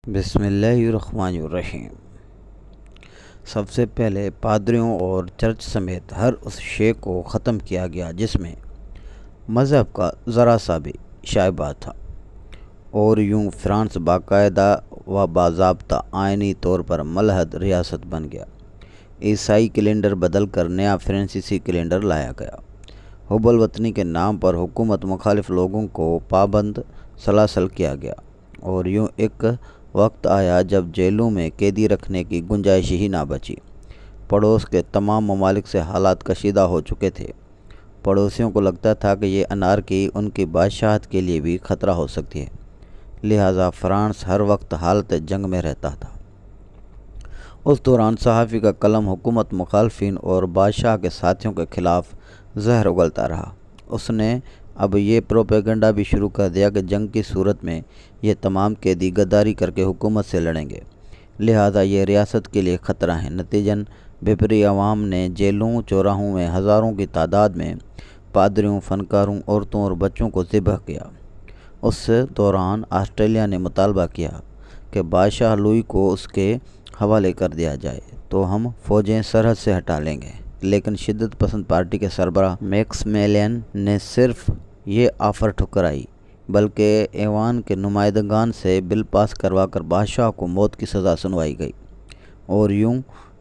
بسم اللہ الرحمن الرحیم۔ سب سے پہلے پادریوں اور چرچ سمیت ہر اس شے کو ختم کیا گیا جس میں مذہب کا ذرا سا بھی شائبہ تھا، اور یوں فرانس باقاعدہ و باضابطہ آئینی طور پر ملحد ریاست بن گیا۔ عیسائی کیلنڈر بدل کر نیا فرانسیسی کیلنڈر لایا گیا۔ حب الوطنی کے نام پر حکومت مخالف لوگوں کو پابند سلاسل کیا گیا، اور یوں ایک وقت آیا جب جیلوں میں قیدی رکھنے کی گنجائش ہی نہ بچی۔ پڑوس کے تمام ممالک سے حالات کشیدہ ہو چکے تھے۔ پڑوسیوں کو لگتا تھا کہ یہ انارکی ان کی بادشاہت کے لیے بھی خطرہ ہو سکتی ہے، لہٰذا فرانس ہر وقت حالت جنگ میں رہتا تھا۔ اس دوران صحافی کا قلم حکومت مخالفین اور بادشاہ کے ساتھیوں کے خلاف زہر اگلتا رہا۔ اس نے اب یہ پروپیگنڈا بھی شروع کر دیا کہ جنگ کی صورت میں یہ تمام قیدی غداری کر کے حکومت سے لڑیں گے، لہٰذا یہ ریاست کے لیے خطرہ ہیں۔ نتیجن بھپری عوام نے جیلوں چوراہوں میں ہزاروں کی تعداد میں پادریوں، فنکاروں، عورتوں اور بچوں کو ذبح کیا۔ اس دوران آسٹریلیا نے مطالبہ کیا کہ بادشاہ لوئی کو اس کے حوالے کر دیا جائے تو ہم فوجیں سرحد سے ہٹا لیں گے، لیکن شدت پسند پارٹی کے سربراہ میکسمیلین نے صرف یہ آفر ٹھکرائی، بلکہ ایوان کے نمائندگان سے بل پاس کروا کر بادشاہ کو موت کی سزا سنوائی گئی، اور یوں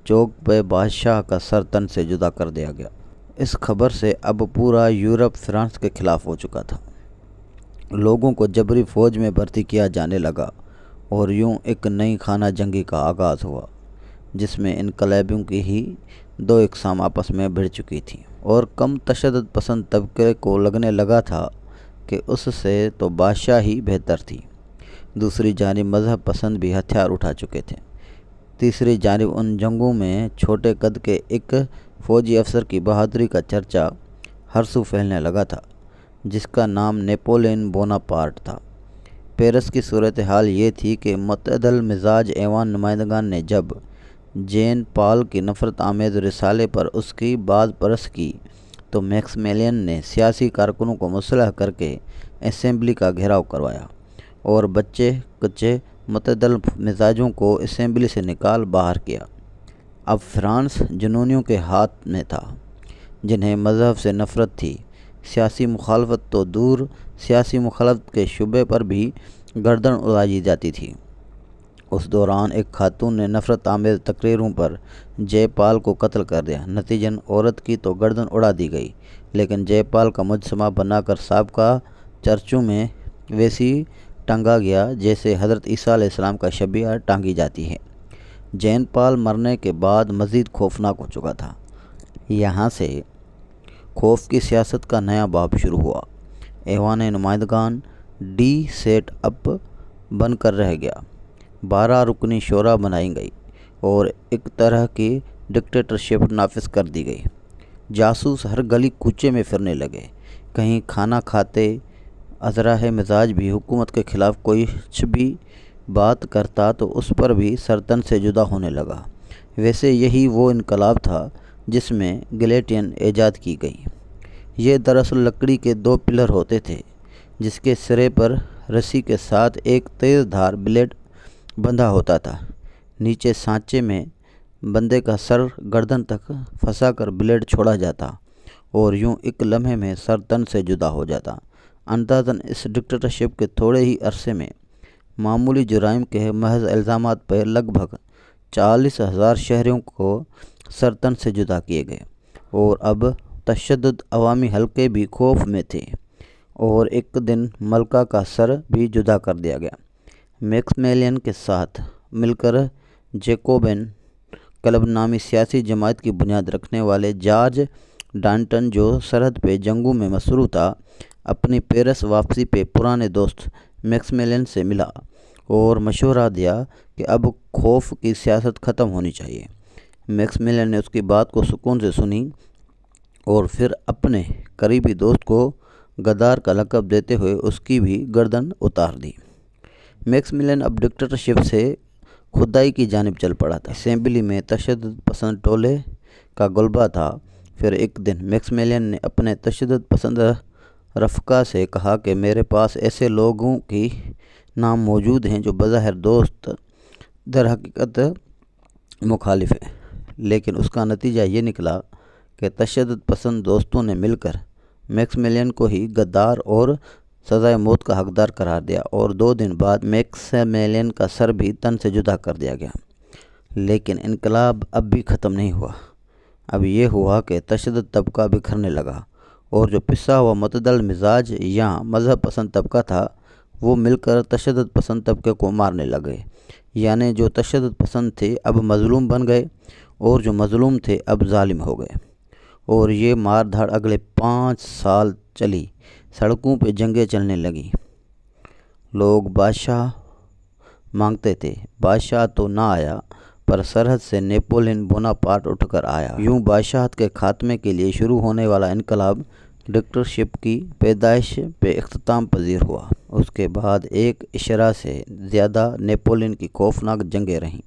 چوک پہ بادشاہ کا سر تن سے جدا کر دیا گیا۔ اس خبر سے اب پورا یورپ فرانس کے خلاف ہو چکا تھا۔ لوگوں کو جبری فوج میں بھرتی کیا جانے لگا، اور یوں ایک نئی خانہ جنگی کا آغاز ہوا، جس میں انقلابیوں کی ہی دو اقسام آپس میں بھڑ چکی تھیں، اور کم تشدد پسند طبقے کو لگنے لگا تھا کہ اس سے تو بادشاہ ہی بہتر تھی۔ دوسری جانب مذہب پسند بھی ہتھیار اٹھا چکے تھے۔ تیسری جانب ان جنگوں میں چھوٹے قد کے ایک فوجی افسر کی بہادری کا چرچا ہر سو پھیلنے لگا تھا، جس کا نام نیپولین بوناپارٹ تھا۔ پیرس کی صورتحال یہ تھی کہ معتدل مزاج ایوان نمائندگان نے جب جین پال کی نفرت آمیز رسالے پر اس کی باز پرس کی تو میکسمیلین نے سیاسی کارکنوں کو مسلح کر کے اسمبلی کا گھیراؤ کروایا، اور بچے کچے معتدل مزاجوں کو اسمبلی سے نکال باہر کیا۔ اب فرانس جنونیوں کے ہاتھ میں تھا، جنہیں مذہب سے نفرت تھی۔ سیاسی مخالفت تو دور، سیاسی مخالفت کے شبے پر بھی گردن اڑائی جاتی تھی۔ اس دوران ایک خاتون نے نفرت آمیز تقریروں پر جے پال کو قتل کر دیا۔ نتیجن عورت کی تو گردن اڑا دی گئی، لیکن جے پال کا مجسمہ بنا کر سابقہ چرچوں میں ویسی ٹانگا گیا جیسے حضرت عیسیٰ علیہ السلام کا شبیہ ٹانگی جاتی ہے۔ جین پال مرنے کے بعد مزید خوفناک ہو چکا تھا۔ یہاں سے خوف کی سیاست کا نیا باب شروع ہوا۔ ایوان نمائندگان ڈی سیٹ اپ بن کر رہ گیا۔ 12 رکنی شورا بنائی گئی، اور ایک طرح کی ڈکٹیٹرشپ نافذ کر دی گئی۔ جاسوس ہر گلی کوچے میں پھرنے لگے۔ کہیں کھانا کھاتے ازرہ مزاج بھی حکومت کے خلاف کوئی بھی بات کرتا تو اس پر بھی سرتن سے جدا ہونے لگا۔ ویسے یہی وہ انقلاب تھا جس میں گلیٹین ایجاد کی گئی۔ یہ دراصل لکڑی کے 2 پلر ہوتے تھے، جس کے سرے پر رسی کے ساتھ ایک تیز دھار بلیڈ بندھا ہوتا تھا۔ نیچے سانچے میں بندے کا سر گردن تک پھنسا کر بلیڈ چھوڑا جاتا، اور یوں ایک لمحے میں سر تن سے جدا ہو جاتا۔ اندازاً اس ڈکٹیٹرشپ کے تھوڑے ہی عرصے میں معمولی جرائم کے محض الزامات پر لگ بھگ 40,000 شہریوں کو سر تن سے جدا کیے گئے، اور اب تشدد عوامی حلقے بھی خوف میں تھے، اور ایک دن ملکہ کا سر بھی جدا کر دیا گیا۔ میکسمیلین کے ساتھ مل کر جیکوبین کلب نامی سیاسی جماعت کی بنیاد رکھنے والے جارج ڈانٹن، جو سرحد پہ جنگوں میں مصروف تھا، اپنی پیرس واپسی پہ پرانے دوست میکسمیلین سے ملا اور مشورہ دیا کہ اب خوف کی سیاست ختم ہونی چاہیے۔ میکسمیلین نے اس کی بات کو سکون سے سنی، اور پھر اپنے قریبی دوست کو غدار کا لقب دیتے ہوئے اس کی بھی گردن اتار دی۔ میکسمیلین اب ڈکٹیٹرشپ سے خدائی کی جانب چل پڑا تھا۔ اسمبلی میں تشدد پسند ٹولے کا غلبہ تھا۔ پھر ایک دن میکسمیلین نے اپنے تشدد پسند رفقا سے کہا کہ میرے پاس ایسے لوگوں کی نام موجود ہیں جو بظاہر دوست در حقیقت مخالف ہیں، لیکن اس کا نتیجہ یہ نکلا کہ تشدد پسند دوستوں نے مل کر میکسیملین کو ہی غدار اور سزائے موت کا حقدار قرار دیا، اور 2 دن بعد میکسیملین کا سر بھی تن سے جدا کر دیا گیا۔ لیکن انقلاب اب بھی ختم نہیں ہوا۔ اب یہ ہوا کہ تشدد طبقہ بکھرنے لگا، اور جو پسا ہوا معتدل مزاج یا مذہب پسند طبقہ تھا وہ مل کر تشدد پسند طبقے کو مارنے لگے۔ یعنی جو تشدد پسند تھے اب مظلوم بن گئے، اور جو مظلوم تھے اب ظالم ہو گئے، اور یہ مار دھاڑ اگلے 5 سال چلی۔ سڑکوں پہ جنگیں چلنے لگیں، لوگ بادشاہ مانگتے تھے، بادشاہ تو نہ آیا پر سرحد سے نیپولین بوناپارٹ اٹھ کر آیا۔ یوں بادشاہت کے خاتمے کے لیے شروع ہونے والا انقلاب ڈکٹیٹرشپ کی پیدائش پہ اختتام پذیر ہوا۔ اس کے بعد 1 اشارہ سے زیادہ نیپولین کی خوفناک جنگیں رہیں،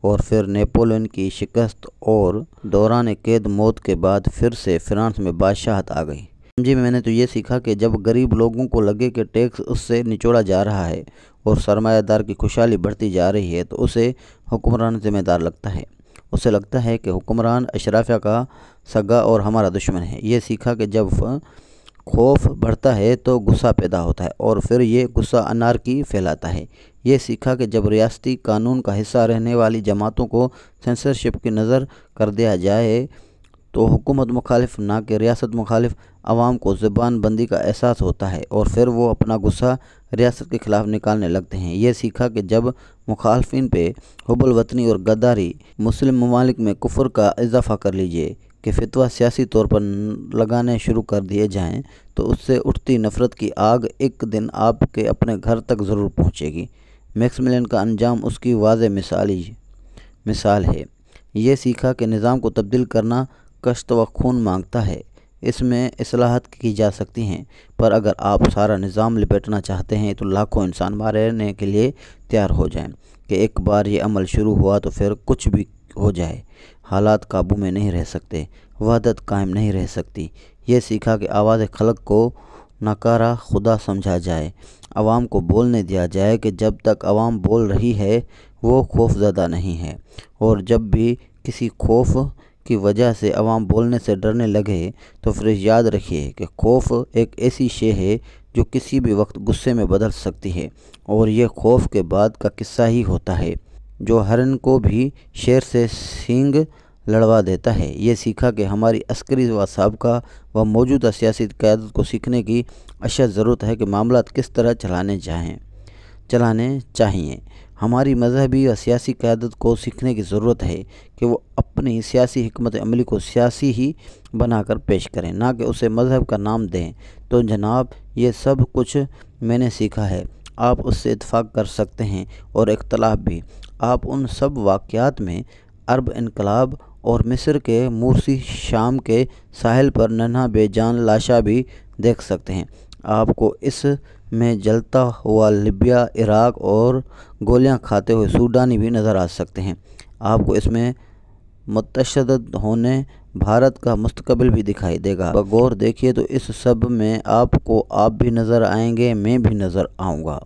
اور پھر نیپولین کی شکست اور دوران قید موت کے بعد پھر سے فرانس میں بادشاہت آ گئی۔ جی میں نے تو یہ سیکھا کہ جب غریب لوگوں کو لگے کہ ٹیکس اس سے نچوڑا جا رہا ہے اور سرمایہ دار کی خوشحالی بڑھتی جا رہی ہے تو اسے حکمران ذمہ دار لگتا ہے۔ اسے لگتا ہے کہ حکمران اشرافیہ کا سگا اور ہمارا دشمن ہے۔ یہ سیکھا کہ جب خوف بڑھتا ہے تو غصہ پیدا ہوتا ہے، اور پھر یہ غصہ انارکی پھیلاتا ہے۔ یہ سیکھا کہ جب ریاستی قانون کا حصہ رہنے والی جماعتوں کو سینسرشپ کی نظر کر دیا جائے تو حکومت مخالف نہ کہ ریاست مخالف عوام کو زبان بندی کا احساس ہوتا ہے، اور پھر وہ اپنا غصہ ریاست کے خلاف نکالنے لگتے ہیں۔ یہ سیکھا کہ جب مخالفین پہ حب الوطنی اور غداری مسلم ممالک میں کفر کا اضافہ کر لیجئے کہ فتویٰ سیاسی طور پر لگانے شروع کر دیے جائیں تو اس سے اٹھتی نفرت کی آگ ایک دن آپ کے اپنے گھر تک ضرور پہنچے گی۔ میکسیملین کا انجام اس کی واضح مثال ہے۔ یہ سیکھا کہ نظام کو تبدیل کرنا کشت و خون مانگتا ہے، اس میں اصلاحات کی جا سکتی ہیں، پر اگر آپ سارا نظام لپیٹنا چاہتے ہیں تو لاکھوں انسان مارنے کے لیے تیار ہو جائیں کہ ایک بار یہ عمل شروع ہوا تو پھر کچھ بھی ہو جائے، حالات قابو میں نہیں رہ سکتے، وحدت قائم نہیں رہ سکتی۔ یہ سیکھا کہ آواز خلق کو ناکارہ خدا سمجھا جائے، عوام کو بولنے دیا جائے کہ جب تک عوام بول رہی ہے وہ خوف زدہ نہیں ہے، اور جب بھی کسی خوف کی وجہ سے عوام بولنے سے ڈرنے لگے تو پھر یاد رکھیے کہ خوف ایک ایسی شے ہے جو کسی بھی وقت غصے میں بدل سکتی ہے، اور یہ خوف کے بعد کا قصہ ہی ہوتا ہے جو ہرن کو بھی شیر سے سینگ لڑوا دیتا ہے۔ یہ سیکھا کہ ہماری عسکری و سابقہ و موجودہ سیاسی قیادت کو سیکھنے کی اشد ضرورت ہے کہ معاملات کس طرح چلانے چاہیے۔ ہماری مذہبی و سیاسی قیادت کو سیکھنے کی ضرورت ہے کہ وہ اپنی سیاسی حکمت عملی کو سیاسی ہی بنا کر پیش کریں، نہ کہ اسے مذہب کا نام دیں۔ تو جناب یہ سب کچھ میں نے سیکھا ہے، آپ اس سے اتفاق کر سکتے ہیں اور اختلاف بھی۔ آپ ان سب واقعات میں عرب انقلاب اور مصر کے مورسی شام کے ساحل پر ننھا بے جان لاشا بھی دیکھ سکتے ہیں۔ آپ کو اس میں جلتا ہوا لیبیا، عراق اور گولیاں کھاتے ہوئے سوڈانی بھی نظر آ سکتے ہیں۔ آپ کو اس میں متشدد ہونے بھارت کا مستقبل بھی دکھائی دے گا۔ بغور دیکھیے تو اس سب میں آپ کو آپ بھی نظر آئیں گے، میں بھی نظر آؤں گا۔